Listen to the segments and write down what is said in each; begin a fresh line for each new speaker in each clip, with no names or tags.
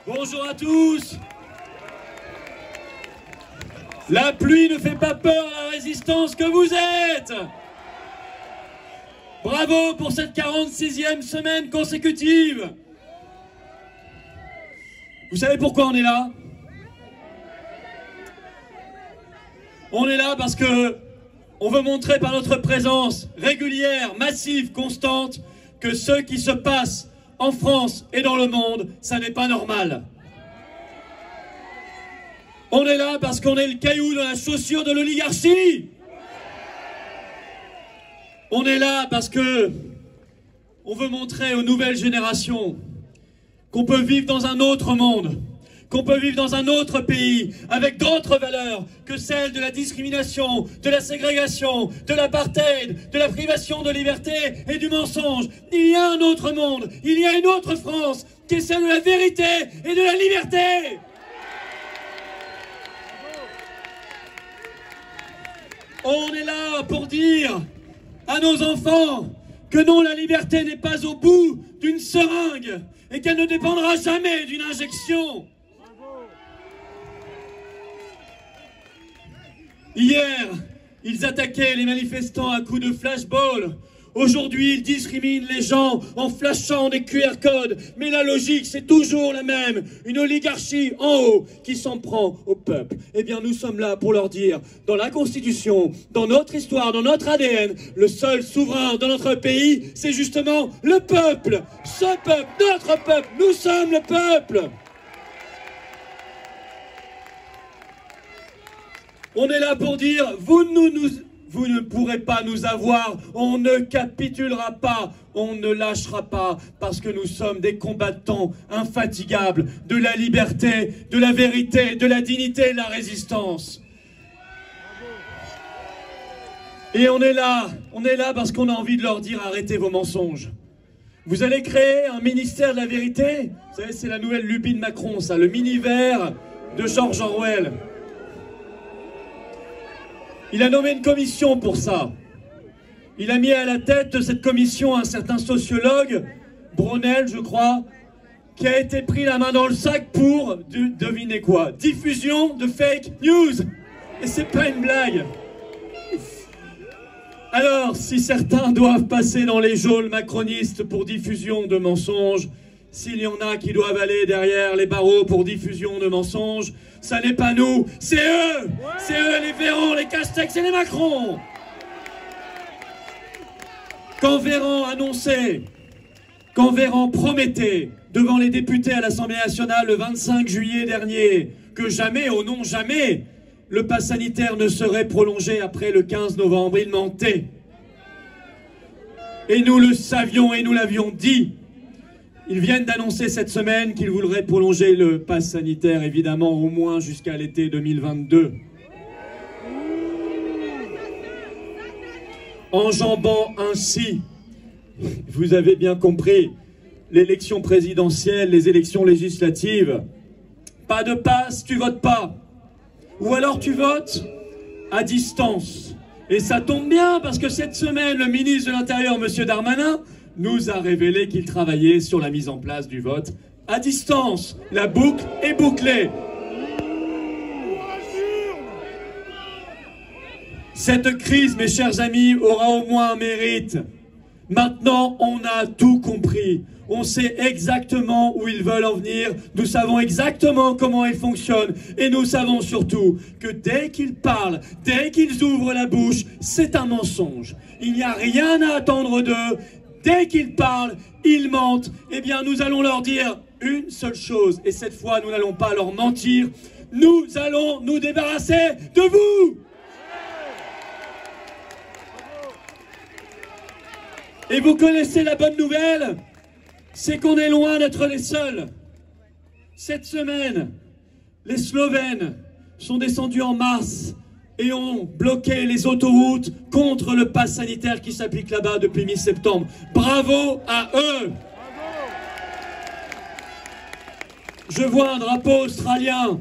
Bonjour à tous. La pluie ne fait pas peur à la résistance que vous êtes. Bravo pour cette 46e semaine consécutive. Vous savez pourquoi on est là? On est là parce que on veut montrer par notre présence régulière, massive, constante, que ce qui se passe en France et dans le monde, ça n'est pas normal. On est là parce qu'on est le caillou dans la chaussure de l'oligarchie. On est là parce que on veut montrer aux nouvelles générations qu'on peut vivre dans un autre monde, qu'on peut vivre dans un autre pays, avec d'autres valeurs que celles de la discrimination, de la ségrégation, de l'apartheid, de la privation de liberté et du mensonge. Il y a un autre monde, il y a une autre France, qui est celle de la vérité et de la liberté. On est là pour dire à nos enfants que non, la liberté n'est pas au bout d'une seringue et qu'elle ne dépendra jamais d'une injection. Hier, ils attaquaient les manifestants à coups de flashball. Aujourd'hui, ils discriminent les gens en flashant des QR codes. Mais la logique, c'est toujours la même. Une oligarchie en haut qui s'en prend au peuple. Eh bien, nous sommes là pour leur dire, dans la Constitution, dans notre histoire, dans notre ADN, le seul souverain dans notre pays, c'est justement le peuple. Ce peuple, notre peuple, nous sommes le peuple. On est là pour dire, vous ne pourrez pas nous avoir, on ne capitulera pas, on ne lâchera pas, parce que nous sommes des combattants infatigables de la liberté, de la vérité, de la dignité et de la résistance. Et on est là parce qu'on a envie de leur dire arrêtez vos mensonges. Vous allez créer un ministère de la vérité. Vous savez, c'est la nouvelle lubie de Macron, ça, le mini-vert de George Orwell. Il a nommé une commission pour ça. Il a mis à la tête de cette commission un certain sociologue, Brunel, je crois, qui a été pris la main dans le sac pour, devinez quoi, diffusion de fake news. Et c'est pas une blague. Alors, si certains doivent passer dans les geôles macronistes pour diffusion de mensonges, s'il y en a qui doivent aller derrière les barreaux pour diffusion de mensonges, ça n'est pas nous, c'est eux. C'est eux les Véran, les Castex et les Macron. Quand Véran annonçait, quand Véran promettait devant les députés à l'Assemblée nationale le 25 juillet dernier que jamais, oh non jamais, le pass sanitaire ne serait prolongé après le 15 novembre, il mentait. Et nous le savions et nous l'avions dit. Ils viennent d'annoncer cette semaine qu'ils voudraient prolonger le pass sanitaire, évidemment, au moins jusqu'à l'été 2022. Enjambant ainsi, vous avez bien compris, l'élection présidentielle, les élections législatives. Pas de pass, tu votes pas. Ou alors tu votes à distance. Et ça tombe bien parce que cette semaine, le ministre de l'Intérieur, M. Darmanin, nous a révélé qu'il travaillait sur la mise en place du vote à distance. La boucle est bouclée. Cette crise, mes chers amis, aura au moins un mérite. Maintenant, on a tout compris. On sait exactement où ils veulent en venir. Nous savons exactement comment ils fonctionnent. Et nous savons surtout que dès qu'ils parlent, dès qu'ils ouvrent la bouche, c'est un mensonge. Il n'y a rien à attendre d'eux. Dès qu'ils parlent, ils mentent. Eh bien, nous allons leur dire une seule chose. Et cette fois, nous n'allons pas leur mentir. Nous allons nous débarrasser de vous. Et vous connaissez la bonne nouvelle, c'est qu'on est loin d'être les seuls. Cette semaine, les Slovènes sont descendus en masse et ont bloqué les autoroutes contre le pass sanitaire qui s'applique là-bas depuis mi-septembre. Bravo à eux! Je vois un drapeau australien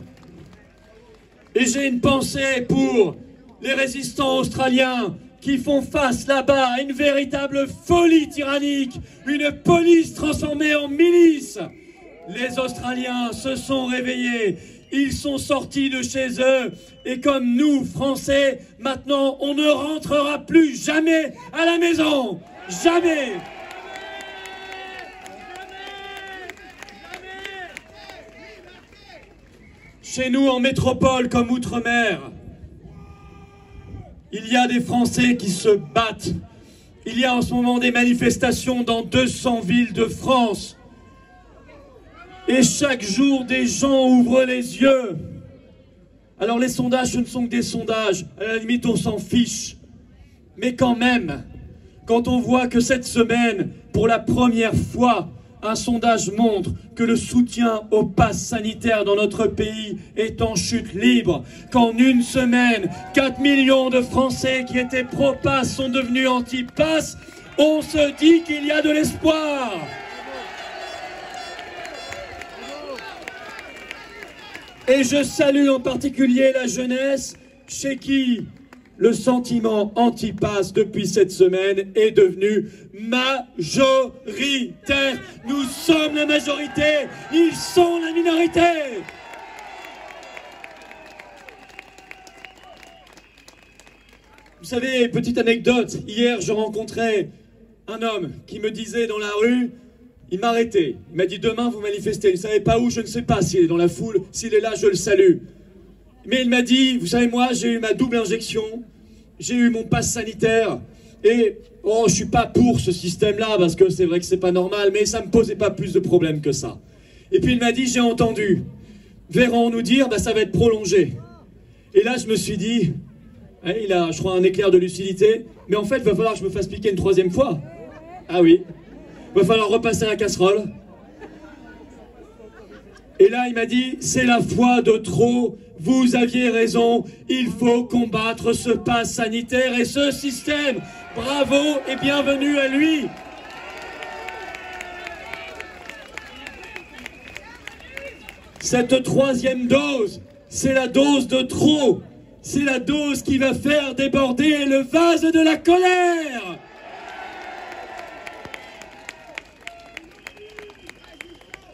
et j'ai une pensée pour les résistants australiens qui font face là-bas à une véritable folie tyrannique, une police transformée en milice. Les Australiens se sont réveillés. Ils sont sortis de chez eux. Et comme nous, Français, maintenant, on ne rentrera plus jamais à la maison. Jamais. Chez nous, en métropole comme outre-mer, il y a des Français qui se battent. Il y a en ce moment des manifestations dans 200 villes de France. Et chaque jour, des gens ouvrent les yeux. Alors les sondages, ce ne sont que des sondages. À la limite, on s'en fiche. Mais quand même, quand on voit que cette semaine, pour la première fois, un sondage montre que le soutien au pass sanitaire dans notre pays est en chute libre, qu'en une semaine, 4 millions de Français qui étaient pro-pass sont devenus anti-pass, on se dit qu'il y a de l'espoir. Et je salue en particulier la jeunesse chez qui le sentiment anti-pass depuis cette semaine est devenu majoritaire. Nous sommes la majorité, ils sont la minorité. Vous savez, petite anecdote, hier je rencontrais un homme qui me disait dans la rue, il m'a arrêté, il m'a dit demain vous manifestez, il ne savait pas où, je ne sais pas s'il est dans la foule, s'il est là je le salue. Mais il m'a dit, vous savez moi j'ai eu ma double injection, j'ai eu mon pass sanitaire et oh je suis pas pour ce système-là parce que c'est vrai que c'est pas normal, mais ça me posait pas plus de problèmes que ça. Et puis il m'a dit, j'ai entendu Véran nous dire, bah, ça va être prolongé. Et là je me suis dit, hein, il a je crois un éclair de lucidité, mais en fait il va falloir que je me fasse piquer une troisième fois. Ah oui. Il va falloir repasser la casserole. Et là, il m'a dit, c'est la fois de trop, vous aviez raison, il faut combattre ce pass sanitaire et ce système. Bravo et bienvenue à lui. Cette troisième dose, c'est la dose de trop. C'est la dose qui va faire déborder le vase de la colère.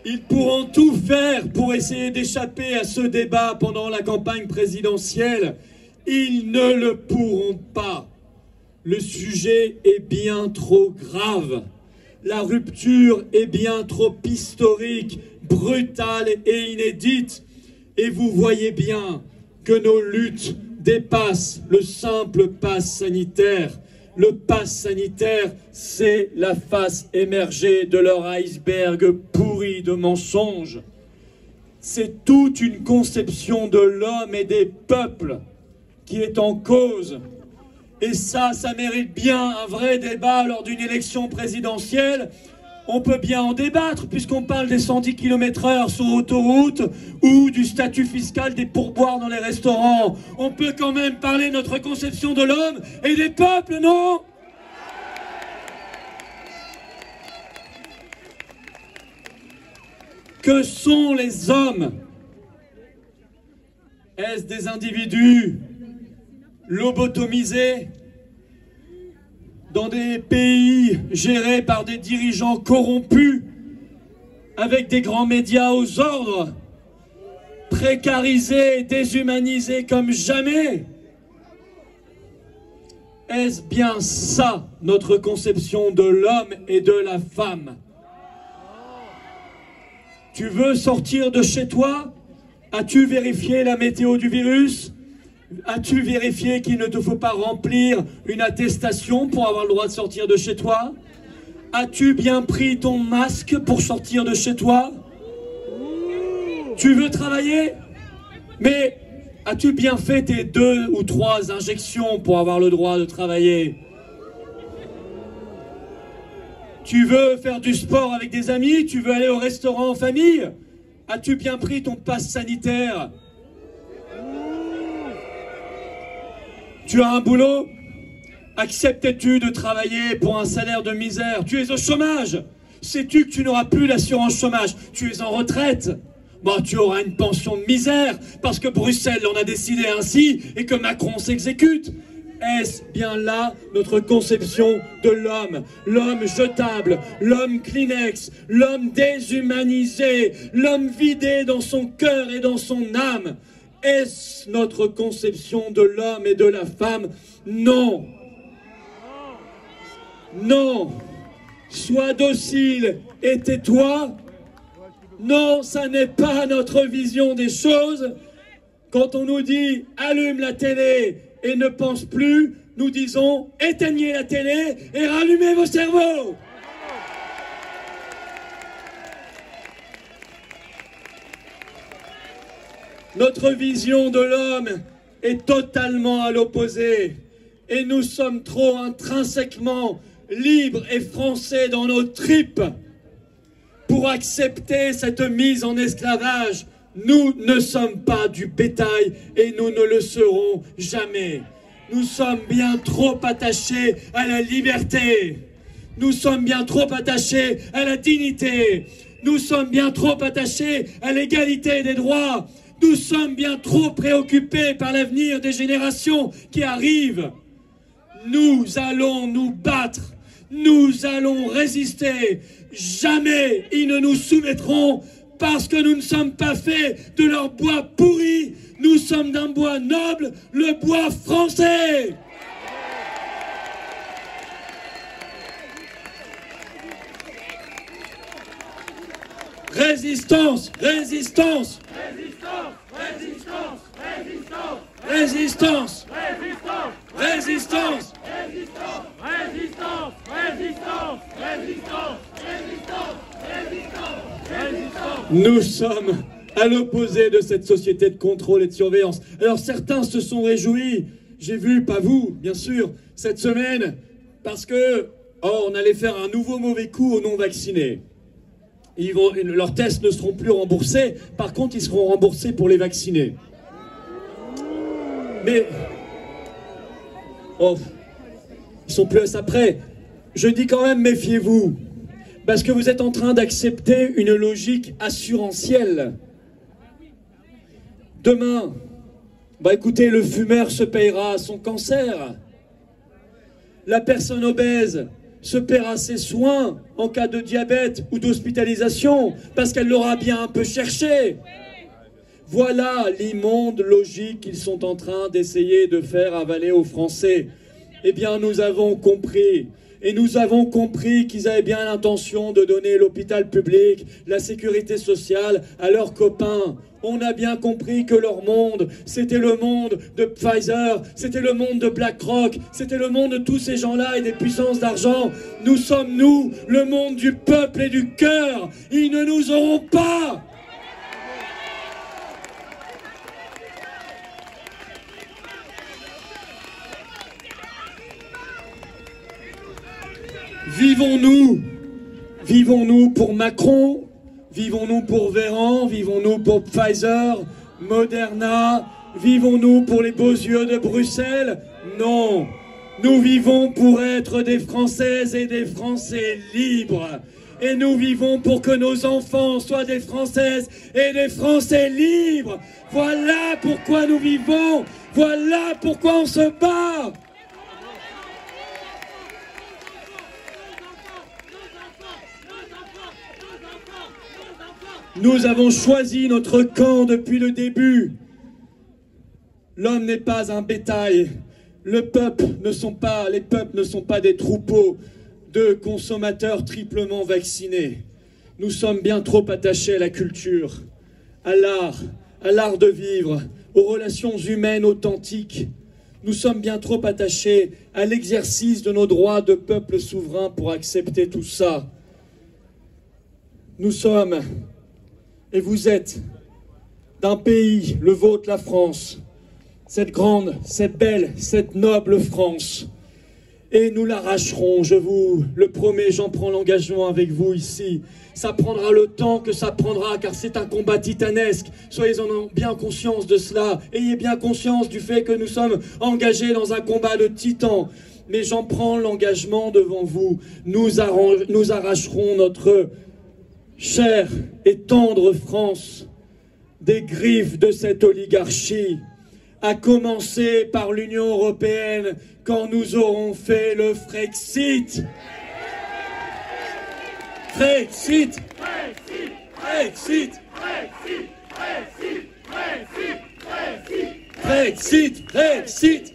Ils pourront tout faire pour essayer d'échapper à ce débat pendant la campagne présidentielle. Ils ne le pourront pas. Le sujet est bien trop grave. La rupture est bien trop historique, brutale et inédite. Et vous voyez bien que nos luttes dépassent le simple pass sanitaire. Le pass sanitaire, c'est la face émergée de leur iceberg pourri de mensonges. C'est toute une conception de l'homme et des peuples qui est en cause. Et ça mérite bien un vrai débat lors d'une élection présidentielle. On peut bien en débattre puisqu'on parle des 110 km/h sur autoroute ou du statut fiscal des pourboires dans les restaurants. On peut quand même parler de notre conception de l'homme et des peuples, non ? Que sont les hommes? Est-ce des individus lobotomisés dans des pays gérés par des dirigeants corrompus, avec des grands médias aux ordres, précarisés et déshumanisés comme jamais? Est-ce bien ça, notre conception de l'homme et de la femme? Tu veux sortir de chez toi? As-tu vérifié la météo du virus? As-tu vérifié qu'il ne te faut pas remplir une attestation pour avoir le droit de sortir de chez toi? As-tu bien pris ton masque pour sortir de chez toi? Tu veux travailler? Mais as-tu bien fait tes 2 ou 3 injections pour avoir le droit de travailler? Tu veux faire du sport avec des amis? Tu veux aller au restaurant en famille? As-tu bien pris ton pass sanitaire? Tu as un boulot? Acceptes-tu de travailler pour un salaire de misère? Tu es au chômage? Sais-tu que tu n'auras plus l'assurance chômage? Tu es en retraite? Bon, tu auras une pension de misère parce que Bruxelles en a décidé ainsi et que Macron s'exécute. Est-ce bien là notre conception de l'homme? L'homme jetable, l'homme Kleenex, l'homme déshumanisé, l'homme vidé dans son cœur et dans son âme. Est-ce notre conception de l'homme et de la femme? Non. Non. Sois docile et tais-toi. Non, ça n'est pas notre vision des choses. Quand on nous dit « allume la télé » et ne pense plus, nous disons « éteignez la télé et rallumez vos cerveaux ». Notre vision de l'homme est totalement à l'opposé. Et nous sommes trop intrinsèquement libres et français dans nos tripes pour accepter cette mise en esclavage. Nous ne sommes pas du bétail et nous ne le serons jamais. Nous sommes bien trop attachés à la liberté. Nous sommes bien trop attachés à la dignité. Nous sommes bien trop attachés à l'égalité des droits. Nous sommes bien trop préoccupés par l'avenir des générations qui arrivent. Nous allons nous battre. Nous allons résister. Jamais ils ne nous soumettront parce que nous ne sommes pas faits de leur bois pourri. Nous sommes d'un bois noble, le bois français. Résistance, résistance. Résistance, résistance, résistance. Résistance, résistance, résistance. Résistance, résistance, résistance, résistance, résistance, résistance, résistance. Nous sommes à l'opposé de cette société de contrôle et de surveillance. Alors certains se sont réjouis, j'ai vu, pas vous, bien sûr, cette semaine, parce que on allait faire un nouveau mauvais coup aux non-vaccinés. Leurs tests ne seront plus remboursés, par contre ils seront remboursés pour les vaccinés. Mais ils sont plus à ça près. Je dis quand même méfiez-vous, parce que vous êtes en train d'accepter une logique assurantielle. Demain, écoutez, le fumeur se payera son cancer. La personne obèse se paiera ses soins en cas de diabète ou d'hospitalisation, parce qu'elle l'aura bien un peu cherché. Voilà l'immonde logique qu'ils sont en train d'essayer de faire avaler aux Français. Eh bien, nous avons compris. Et nous avons compris qu'ils avaient bien l'intention de donner l'hôpital public, la sécurité sociale à leurs copains. On a bien compris que leur monde, c'était le monde de Pfizer, c'était le monde de BlackRock, c'était le monde de tous ces gens-là et des puissances d'argent. Nous sommes, nous, le monde du peuple et du cœur. Ils ne nous auront pas. Vivons-nous. Vivons-nous pour Macron. Vivons-nous pour Véran, vivons-nous pour Pfizer, Moderna, vivons-nous pour les beaux yeux de Bruxelles? Non, nous vivons pour être des Françaises et des Français libres. Et nous vivons pour que nos enfants soient des Françaises et des Français libres. Voilà pourquoi nous vivons, voilà pourquoi on se bat. Nous avons choisi notre camp depuis le début. L'homme n'est pas un bétail. Les peuples ne sont pas des troupeaux de consommateurs triplement vaccinés. Nous sommes bien trop attachés à la culture, à l'art de vivre, aux relations humaines authentiques. Nous sommes bien trop attachés à l'exercice de nos droits de peuple souverain pour accepter tout ça. Nous sommes... Et vous êtes d'un pays, le vôtre, la France, cette grande, cette belle, cette noble France. Et nous l'arracherons, je vous le promets, j'en prends l'engagement avec vous ici. Ça prendra le temps que ça prendra, car c'est un combat titanesque. Soyez-en bien conscience de cela. Ayez bien conscience du fait que nous sommes engagés dans un combat de titans. Mais j'en prends l'engagement devant vous. Nous arracherons notre... chère et tendre France, des griffes de cette oligarchie. à commencer par l'Union européenne quand nous aurons fait le Frexit. Frexit, Frexit, Frexit, Frexit, Frexit, Frexit, Frexit, Frexit.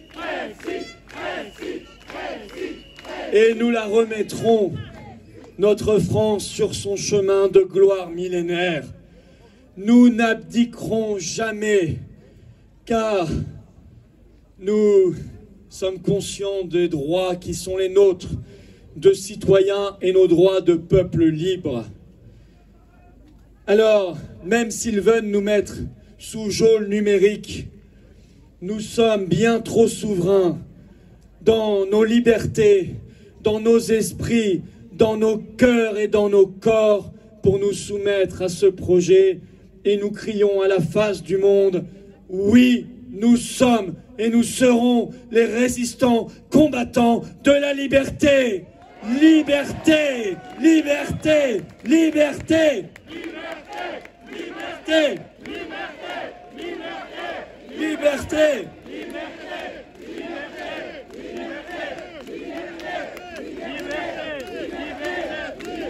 Et nous la remettrons, notre France, sur son chemin de gloire millénaire. Nous n'abdiquerons jamais, car nous sommes conscients des droits qui sont les nôtres, de citoyens et nos droits de peuple libre. Alors, même s'ils veulent nous mettre sous geôle numérique, nous sommes bien trop souverains dans nos libertés, dans nos esprits, dans nos cœurs et dans nos corps pour nous soumettre à ce projet. Et nous crions à la face du monde, oui, nous sommes et nous serons les résistants combattants de la liberté. Liberté, liberté, liberté, liberté, liberté, liberté,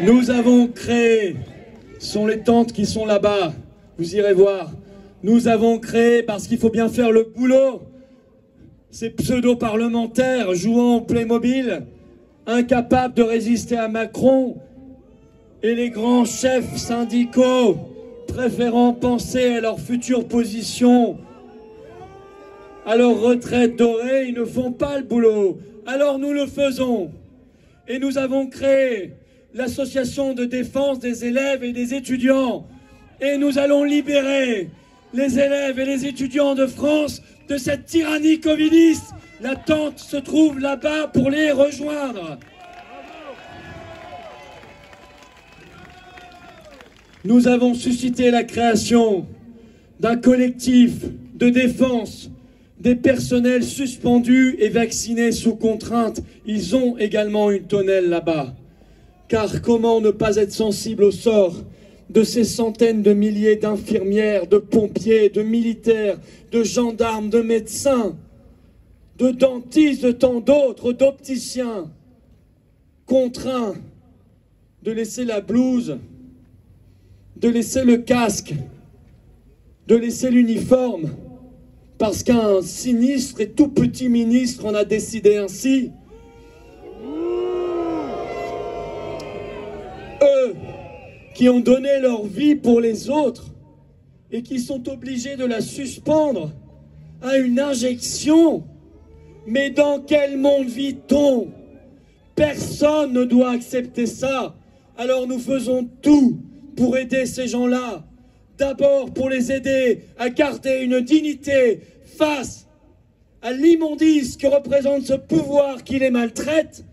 Nous avons créé, ce sont les tentes qui sont là-bas, vous irez voir. Nous avons créé, parce qu'il faut bien faire le boulot, ces pseudo-parlementaires jouant au Playmobil, incapables de résister à Macron, et les grands chefs syndicaux préférant penser à leur future position, à leur retraite dorée, ils ne font pas le boulot. Alors nous le faisons. Et nous avons créé l'association de défense des élèves et des étudiants. Et nous allons libérer les élèves et les étudiants de France de cette tyrannie covidiste. La tente se trouve là-bas pour les rejoindre. Nous avons suscité la création d'un collectif de défense des personnels suspendus et vaccinés sous contrainte. Ils ont également une tonnelle là-bas. Car comment ne pas être sensible au sort de ces centaines de milliers d'infirmières, de pompiers, de militaires, de gendarmes, de médecins, de dentistes, de tant d'autres, d'opticiens, contraints de laisser la blouse, de laisser le casque, de laisser l'uniforme, parce qu'un sinistre et tout petit ministre en a décidé ainsi. Eux qui ont donné leur vie pour les autres et qui sont obligés de la suspendre à une injection. Mais dans quel monde vit-on? Personne ne doit accepter ça. Alors nous faisons tout pour aider ces gens-là. D'abord pour les aider à garder une dignité face à l'immondice que représente ce pouvoir qui les maltraite.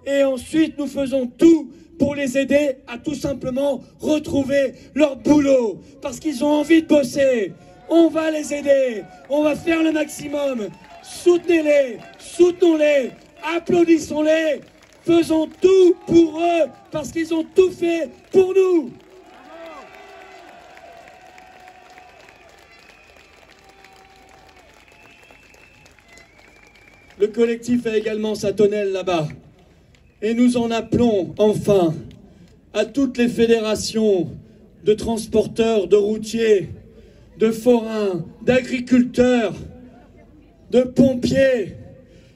Et ensuite nous faisons tout pour les aider à tout simplement retrouver leur boulot. Parce qu'ils ont envie de bosser. On va les aider. On va faire le maximum. Soutenez-les. Soutenons-les. Applaudissons-les. Faisons tout pour eux. Parce qu'ils ont tout fait pour nous. Le collectif a également sa tonnelle là-bas. Et nous en appelons enfin à toutes les fédérations de transporteurs, de routiers, de forains, d'agriculteurs, de pompiers.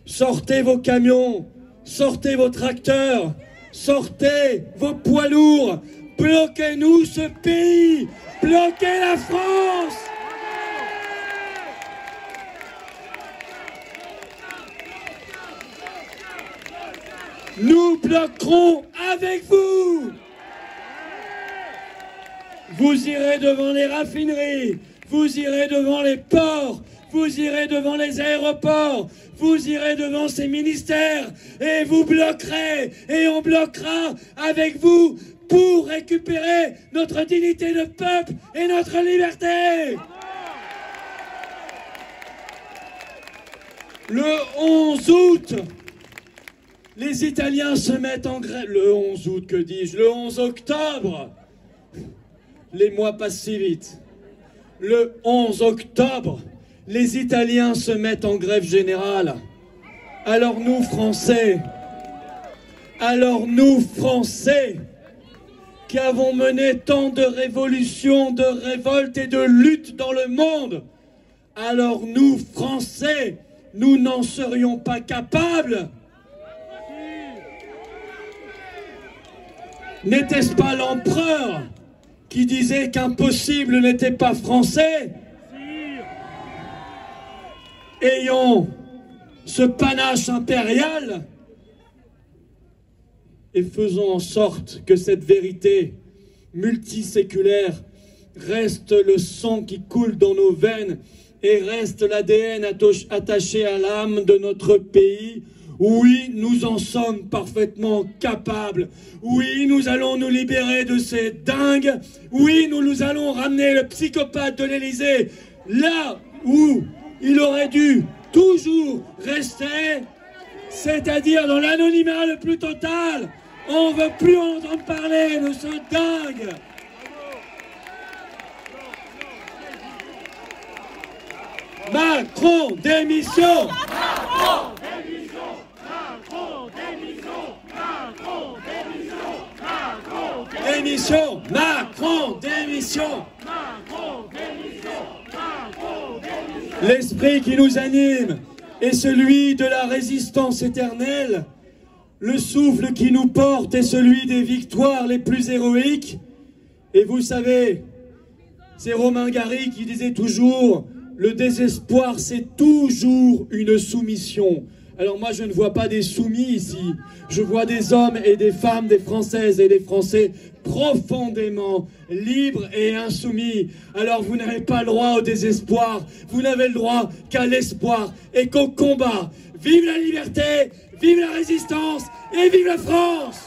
Sortez vos camions, sortez vos tracteurs, sortez vos poids lourds. Bloquez-nous ce pays, bloquez la France. Nous bloquerons avec vous. Vous irez devant les raffineries, vous irez devant les ports, vous irez devant les aéroports, vous irez devant ces ministères et vous bloquerez et on bloquera avec vous pour récupérer notre dignité de peuple et notre liberté. Le 11 août, les Italiens se mettent en grève. Le 11 août, que dis-je? Le 11 octobre. Les mois passent si vite. Le 11 octobre, les Italiens se mettent en grève générale. Alors nous, Français, qui avons mené tant de révolutions, de révoltes et de luttes dans le monde, alors nous, Français, nous n'en serions pas capables? N'était-ce pas l'empereur qui disait qu'impossible n'était pas français? Ayons ce panache impérial et faisons en sorte que cette vérité multiséculaire reste le sang qui coule dans nos veines et reste l'ADN attaché à l'âme de notre pays. Oui, nous en sommes parfaitement capables. Oui, nous allons nous libérer de ces dingues. Oui, nous allons ramener le psychopathe de l'Élysée là où il aurait dû toujours rester, c'est-à-dire dans l'anonymat le plus total. On ne veut plus entendre parler de ce dingue. Macron, démission! Macron, démission! Macron, démission! Macron, démission! Macron, démission! Macron, démission! Macron, démission! Macron, démission! L'esprit qui nous anime est celui de la résistance éternelle. Le souffle qui nous porte est celui des victoires les plus héroïques. Et vous savez, c'est Romain Gary qui disait toujours: le désespoir, c'est toujours une soumission. Alors moi, je ne vois pas des soumis ici. Je vois des hommes et des femmes, des Françaises et des Français profondément libres et insoumis. Alors vous n'avez pas le droit au désespoir. Vous n'avez le droit qu'à l'espoir et qu'au combat. Vive la liberté, vive la résistance et vive la France!